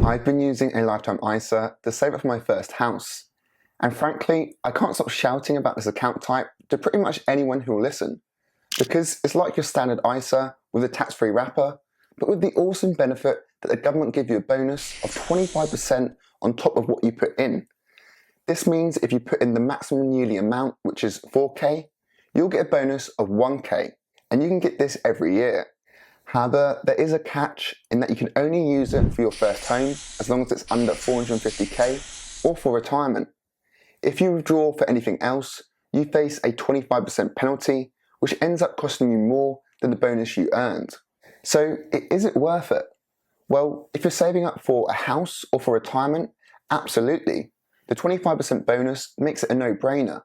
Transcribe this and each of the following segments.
I've been using a lifetime ISA to save up for my first house. And frankly, I can't stop shouting about this account type to pretty much anyone who will listen. Because it's like your standard ISA with a tax-free wrapper, but with the awesome benefit that the government give you a bonus of 25% on top of what you put in. This means if you put in the maximum yearly amount, which is 4K, you'll get a bonus of 1K, and you can get this every year. However, there is a catch in that you can only use it for your first home as long as it's under 450k or for retirement. If you withdraw for anything else, you face a 25% penalty, which ends up costing you more than the bonus you earned. So is it worth it? Well, if you're saving up for a house or for retirement, absolutely. The 25% bonus makes it a no-brainer.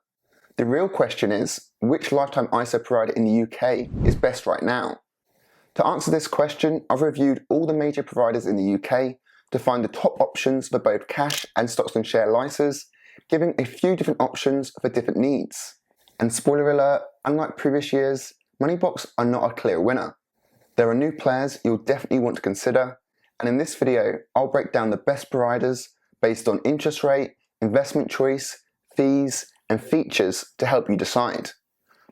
The real question is, which lifetime ISA provider in the UK is best right now? To answer this question, I've reviewed all the major providers in the UK to find the top options for both cash and stocks and share LISAs, giving a few different options for different needs. And spoiler alert, unlike previous years, Moneybox are not a clear winner. There are new players you'll definitely want to consider, and in this video, I'll break down the best providers based on interest rate, investment choice, fees, and features to help you decide.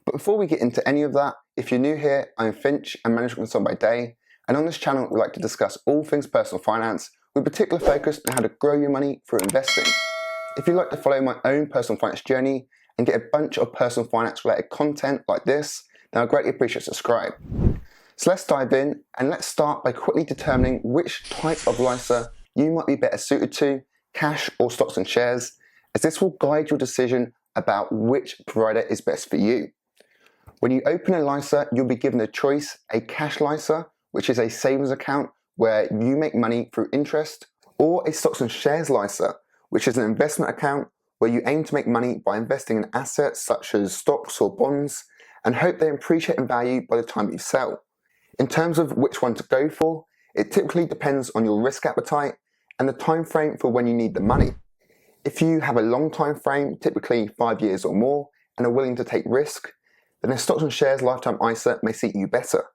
But before we get into any of that, if you're new here, I'm Finch, a management consultant by day, and on this channel we like to discuss all things personal finance with particular focus on how to grow your money through investing. If you'd like to follow my own personal finance journey and get a bunch of personal finance related content like this, then I'd greatly appreciate subscribe. So let's dive in, and let's start by quickly determining which type of LISA you might be better suited to, cash or stocks and shares, as this will guide your decision about which provider is best for you. When you open a LISA, you'll be given a choice, a cash LISA, which is a savings account where you make money through interest, or a stocks and shares LISA, which is an investment account where you aim to make money by investing in assets such as stocks or bonds and hope they appreciate in value by the time you sell. In terms of which one to go for, it typically depends on your risk appetite and the time frame for when you need the money. If you have a long time frame, typically 5 years or more, and are willing to take risk, then a stocks and shares lifetime ISA may suit you better.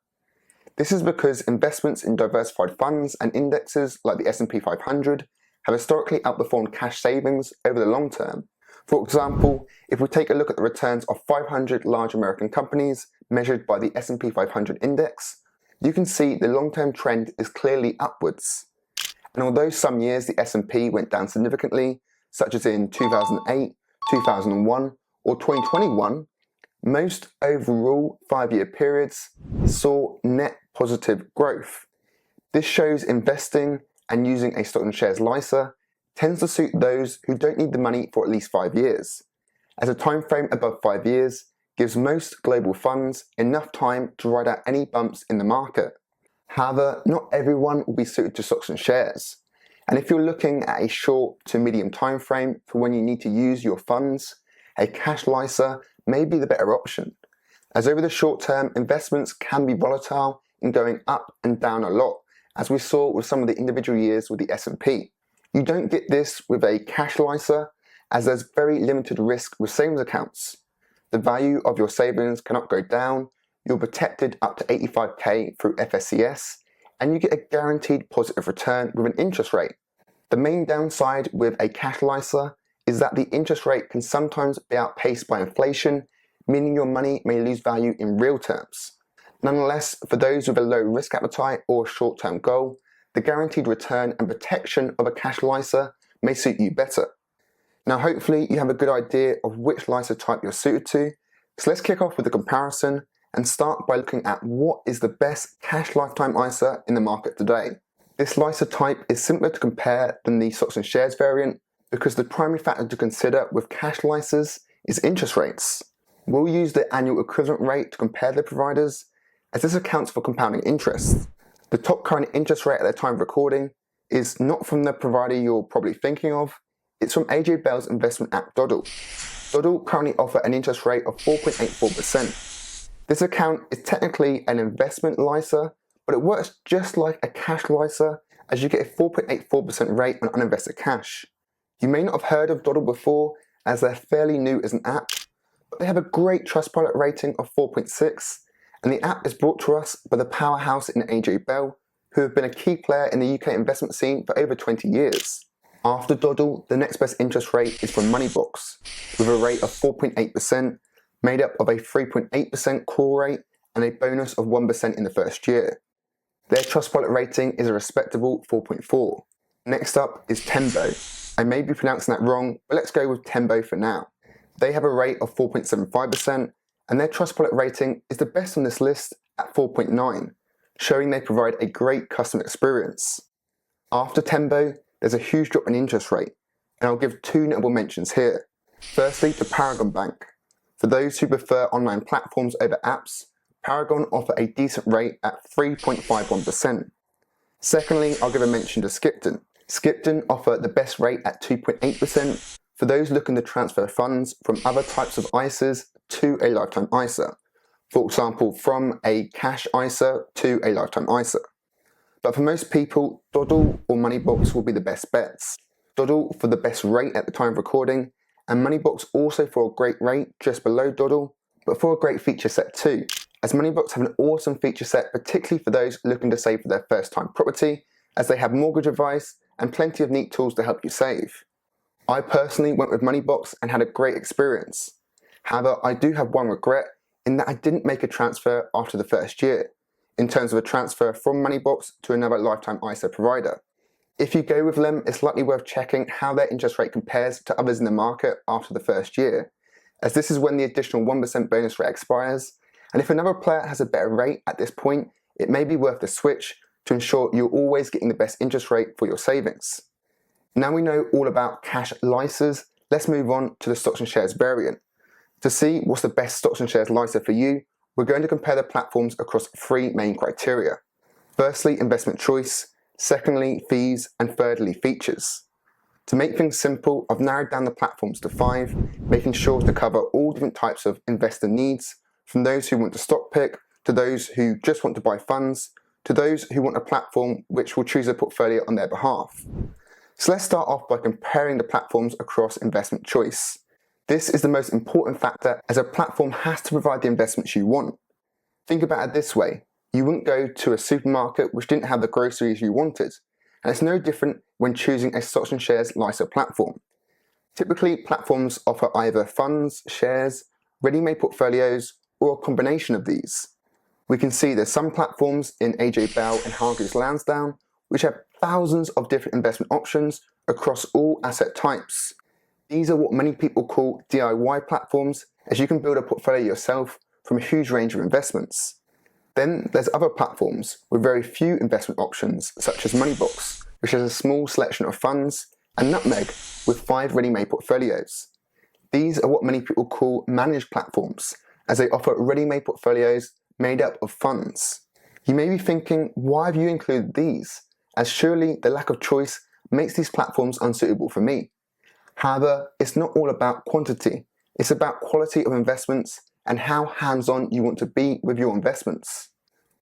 This is because investments in diversified funds and indexes like the S&P 500 have historically outperformed cash savings over the long term. For example, if we take a look at the returns of 500 large American companies measured by the S&P 500 index, you can see the long-term trend is clearly upwards. And although some years the S&P went down significantly, such as in 2008, 2001, or 2021, most overall 5-year periods saw net positive growth. This shows investing and using a stock and shares LISA tends to suit those who don't need the money for at least 5 years, as a time frame above 5 years gives most global funds enough time to ride out any bumps in the market. However, not everyone will be suited to stocks and shares, and if you're looking at a short to medium time frame for when you need to use your funds, a cash LISA may be the better option, as over the short term, investments can be volatile in going up and down a lot, as we saw with some of the individual years with the S&P. You don't get this with a cash LISA, as there's very limited risk with savings accounts. The value of your savings cannot go down, you're protected up to 85k through FSCS, and you get a guaranteed positive return with an interest rate. The main downside with a cash LISA is that the interest rate can sometimes be outpaced by inflation, meaning your money may lose value in real terms. Nonetheless, for those with a low risk appetite or short-term goal, the guaranteed return and protection of a cash LISA may suit you better. Now hopefully you have a good idea of which LISA type you're suited to, so let's kick off with a comparison and start by looking at what is the best cash lifetime ISA in the market today. This LISA type is simpler to compare than the stocks and shares variant, because the primary factor to consider with cash LISAs is interest rates. We'll use the annual equivalent rate to compare the providers, as this accounts for compounding interest. The top current interest rate at the time of recording is not from the provider you're probably thinking of, it's from AJ Bell's investment app Dodl. Dodl currently offer an interest rate of 4.84%. This account is technically an investment LISA, but it works just like a cash LISA, as you get a 4.84% rate on uninvested cash. You may not have heard of Dodl before, as they're fairly new as an app, but they have a great Trustpilot rating of 4.6, and the app is brought to us by the powerhouse in AJ Bell, who have been a key player in the UK investment scene for over 20 years. After Dodl, the next best interest rate is from Moneybox, with a rate of 4.8%, made up of a 3.8% core rate and a bonus of 1% in the first year. Their Trustpilot rating is a respectable 4.4. Next up is Tembo. I may be pronouncing that wrong, but let's go with Tembo for now. They have a rate of 4.75%, and their Trustpilot rating is the best on this list at 4.9, showing they provide a great customer experience. After Tembo, there's a huge drop in interest rate, and I'll give two notable mentions here. Firstly, the Paragon Bank. For those who prefer online platforms over apps, Paragon offer a decent rate at 3.51%. Secondly, I'll give a mention to Skipton. Skipton offer the best rate at 2.8% for those looking to transfer funds from other types of ISAs to a lifetime ISA. For example, from a cash ISA to a lifetime ISA. But for most people, Dodl or Moneybox will be the best bets. Dodl for the best rate at the time of recording, and Moneybox also for a great rate just below Dodl, but for a great feature set too, as Moneybox have an awesome feature set particularly for those looking to save for their first time property, as they have mortgage advice and plenty of neat tools to help you save. I personally went with Moneybox and had a great experience. However, I do have one regret in that I didn't make a transfer after the first year, in terms of a transfer from Moneybox to another lifetime ISA provider. If you go with them, it's likely worth checking how their interest rate compares to others in the market after the first year, as this is when the additional 1% bonus rate expires, and if another player has a better rate at this point, it may be worth the switch to ensure you're always getting the best interest rate for your savings. Now we know all about cash LISAs, let's move on to the stocks and shares variant. To see what's the best stocks and shares LISA for you, we're going to compare the platforms across three main criteria. Firstly, investment choice, secondly, fees, and thirdly, features. To make things simple, I've narrowed down the platforms to 5, making sure to cover all different types of investor needs, from those who want to stock pick, to those who just want to buy funds, to those who want a platform which will choose a portfolio on their behalf. So let's start off by comparing the platforms across investment choice. This is the most important factor, as a platform has to provide the investments you want. Think about it this way, you wouldn't go to a supermarket which didn't have the groceries you wanted, and it's no different when choosing a stocks and shares LISA platform. Typically, platforms offer either funds, shares, ready-made portfolios, or a combination of these. We can see there's some platforms in AJ Bell and Hargreaves Lansdown which have thousands of different investment options across all asset types. These are what many people call DIY platforms, as you can build a portfolio yourself from a huge range of investments. Then there's other platforms with very few investment options, such as Moneybox, which has a small selection of funds, and Nutmeg, with 5 ready-made portfolios. These are what many people call managed platforms, as they offer ready-made portfolios made up of funds. You may be thinking, why have you included these? As surely the lack of choice makes these platforms unsuitable for me. However, it's not all about quantity, it's about quality of investments and how hands-on you want to be with your investments.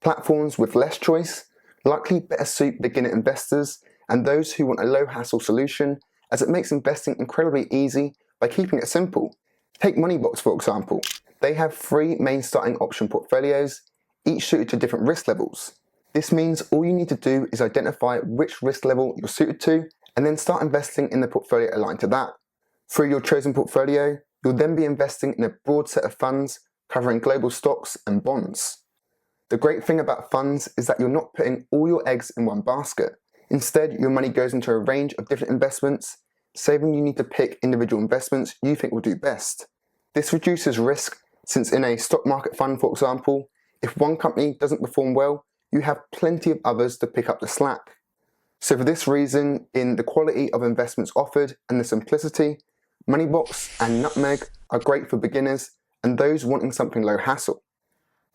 Platforms with less choice likely better suit beginner investors and those who want a low-hassle solution, as it makes investing incredibly easy by keeping it simple. Take Moneybox for example. They have 3 main starting option portfolios, each suited to different risk levels. This means all you need to do is identify which risk level you're suited to and then start investing in the portfolio aligned to that. Through your chosen portfolio, you'll then be investing in a broad set of funds covering global stocks and bonds. The great thing about funds is that you're not putting all your eggs in one basket. Instead, your money goes into a range of different investments, saving you need to pick individual investments you think will do best. This reduces risk, since in a stock market fund, for example, if one company doesn't perform well, you have plenty of others to pick up the slack. So for this reason, in the quality of investments offered and the simplicity, Moneybox and Nutmeg are great for beginners and those wanting something low hassle.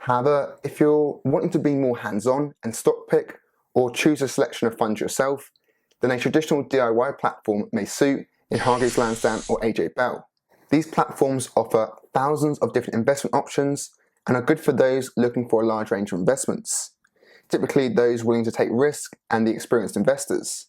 However, if you're wanting to be more hands-on and stock pick or choose a selection of funds yourself, then a traditional DIY platform may suit in Hargreaves Lansdown or AJ Bell. These platforms offer thousands of different investment options and are good for those looking for a large range of investments. Typically those willing to take risk and the experienced investors.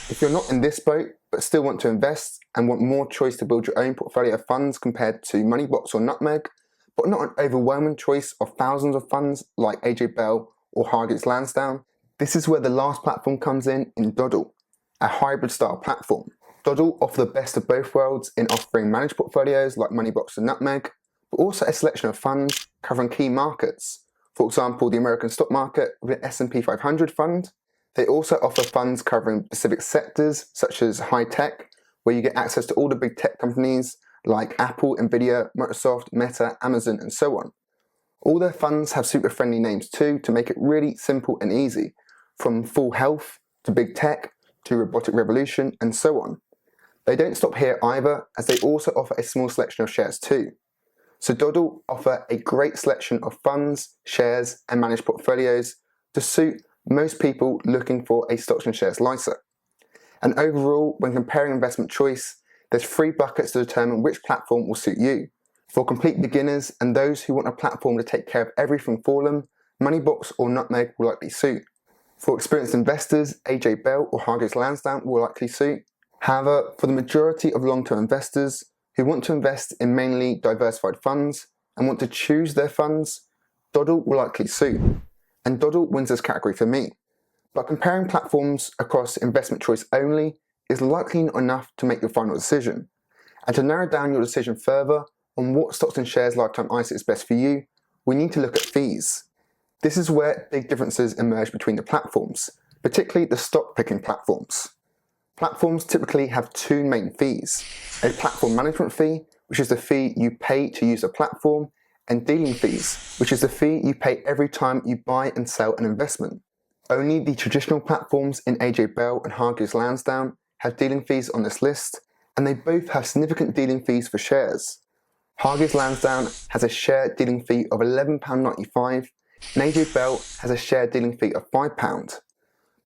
If you're not in this boat but still want to invest and want more choice to build your own portfolio of funds compared to Moneybox or Nutmeg, but not an overwhelming choice of thousands of funds like AJ Bell or Hargreaves Lansdown, This is where the last platform comes in Dodl, a hybrid style platform. Dodl offer the best of both worlds in offering managed portfolios like Moneybox and Nutmeg, but also a selection of funds covering key markets. For example, the American stock market with an S&P 500 fund. They also offer funds covering specific sectors such as high tech, where you get access to all the big tech companies like Apple, Nvidia, Microsoft, Meta, Amazon, and so on. All their funds have super friendly names too to make it really simple and easy, from full health to big tech to robotic revolution and so on. They don't stop here either, as they also offer a small selection of shares too. So Dodl offer a great selection of funds, shares and managed portfolios to suit most people looking for a stocks and shares LISA. And overall, when comparing investment choice, there's 3 buckets to determine which platform will suit you. For complete beginners and those who want a platform to take care of everything for them, Moneybox or Nutmeg will likely suit. For experienced investors, AJ Bell or Hargreaves Lansdown will likely suit. However, for the majority of long-term investors who want to invest in mainly diversified funds and want to choose their funds, Dodl will likely suit. And Dodl wins this category for me. But comparing platforms across investment choice only is likely not enough to make your final decision. And to narrow down your decision further on what stocks and shares lifetime ISA is best for you, we need to look at fees. This is where big differences emerge between the platforms, particularly the stock picking platforms. Platforms typically have 2 main fees: a platform management fee, which is the fee you pay to use a platform, and dealing fees, which is the fee you pay every time you buy and sell an investment. Only the traditional platforms in AJ Bell and Hargreaves Lansdown have dealing fees on this list, and they both have significant dealing fees for shares. Hargreaves Lansdown has a share dealing fee of £11.95, and AJ Bell has a share dealing fee of £5.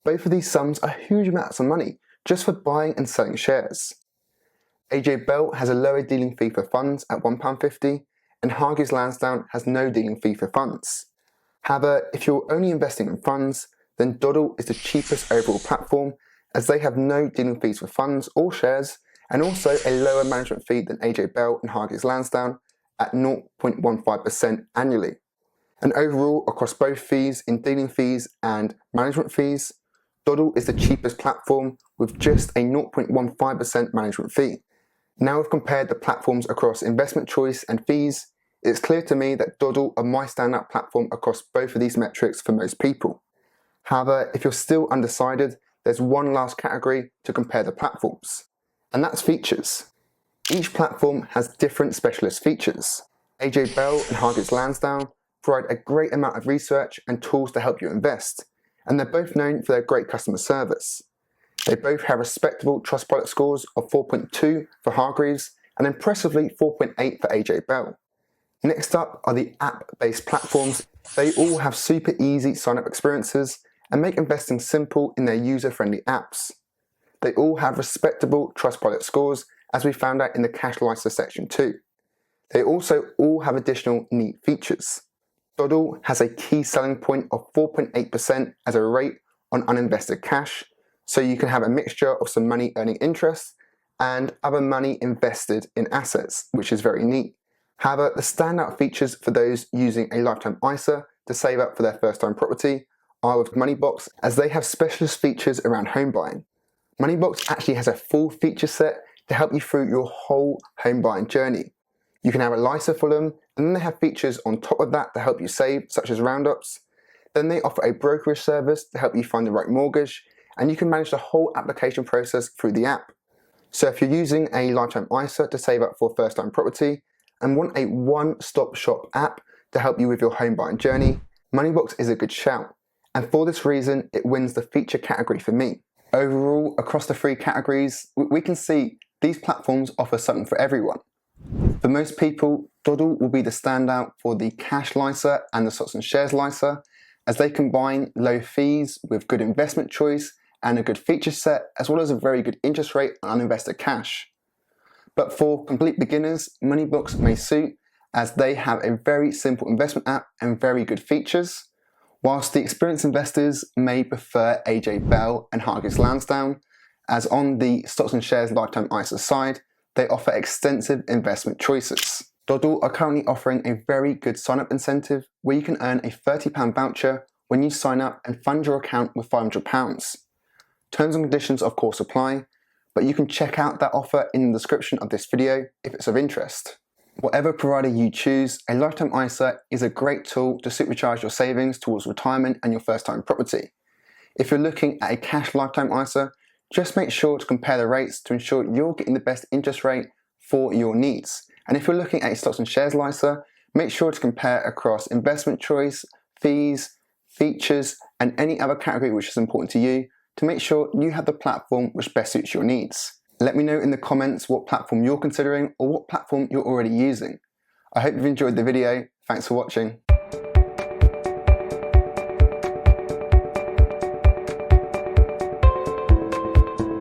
Both of these sums are huge amounts of money just for buying and selling shares. AJ Bell has a lower dealing fee for funds at £1.50, and Hargreaves Lansdown has no dealing fee for funds. However, if you're only investing in funds, then Dodl is the cheapest overall platform, as they have no dealing fees for funds or shares, and also a lower management fee than AJ Bell and Hargreaves Lansdown at 0.15% annually. And overall, across both fees in dealing fees and management fees, Dodl is the cheapest platform with just a 0.15% management fee. Now we've compared the platforms across investment choice and fees, it's clear to me that Dodl are my standout platform across both of these metrics for most people. However, if you're still undecided, there's one last category to compare the platforms, and that's features. Each platform has different specialist features. AJ Bell and Hargreaves Lansdown provide a great amount of research and tools to help you invest, and they're both known for their great customer service. They both have respectable Trustpilot scores of 4.2 for Hargreaves and impressively 4.8 for AJ Bell. Next up are the app-based platforms. They all have super easy sign-up experiences and make investing simple in their user-friendly apps. They all have respectable Trustpilot scores, as we found out in the Cash LISA section too. They also all have additional neat features. Dodl has a key selling point of 4.8% as a rate on uninvested cash, so you can have a mixture of some money earning interest and other money invested in assets, which is very neat. However, the standout features for those using a lifetime ISA to save up for their first time property are with Moneybox, as they have specialist features around home buying. Moneybox actually has a full feature set to help you through your whole home buying journey. You can have a LISA for them, and then they have features on top of that to help you save, such as roundups. Then they offer a brokerage service to help you find the right mortgage, and you can manage the whole application process through the app. So if you're using a lifetime ISA to save up for first time property and want a one-stop shop app to help you with your home buying journey, Moneybox is a good shout. And for this reason, it wins the feature category for me. Overall, across the 3 categories, we can see these platforms offer something for everyone. For most people, Dodl will be the standout for the cash LISA and the stocks and shares LISA, as they combine low fees with good investment choice and a good feature set, as well as a very good interest rate on uninvested cash. But for complete beginners, Moneybox may suit, as they have a very simple investment app and very good features, whilst the experienced investors may prefer AJ Bell and Hargreaves Lansdown, as on the stocks and shares lifetime ISA side, they offer extensive investment choices. Dodl are currently offering a very good sign-up incentive where you can earn a £30 voucher when you sign up and fund your account with £500. Terms and conditions of course apply, but you can check out that offer in the description of this video if it's of interest. Whatever provider you choose, a lifetime ISA is a great tool to supercharge your savings towards retirement and your first time property. If you're looking at a cash lifetime ISA, just make sure to compare the rates to ensure you're getting the best interest rate for your needs. And if you're looking at a stocks and shares LISA, make sure to compare across investment choice, fees, features, and any other category which is important to you to make sure you have the platform which best suits your needs. Let me know in the comments what platform you're considering or what platform you're already using. I hope you've enjoyed the video. Thanks for watching.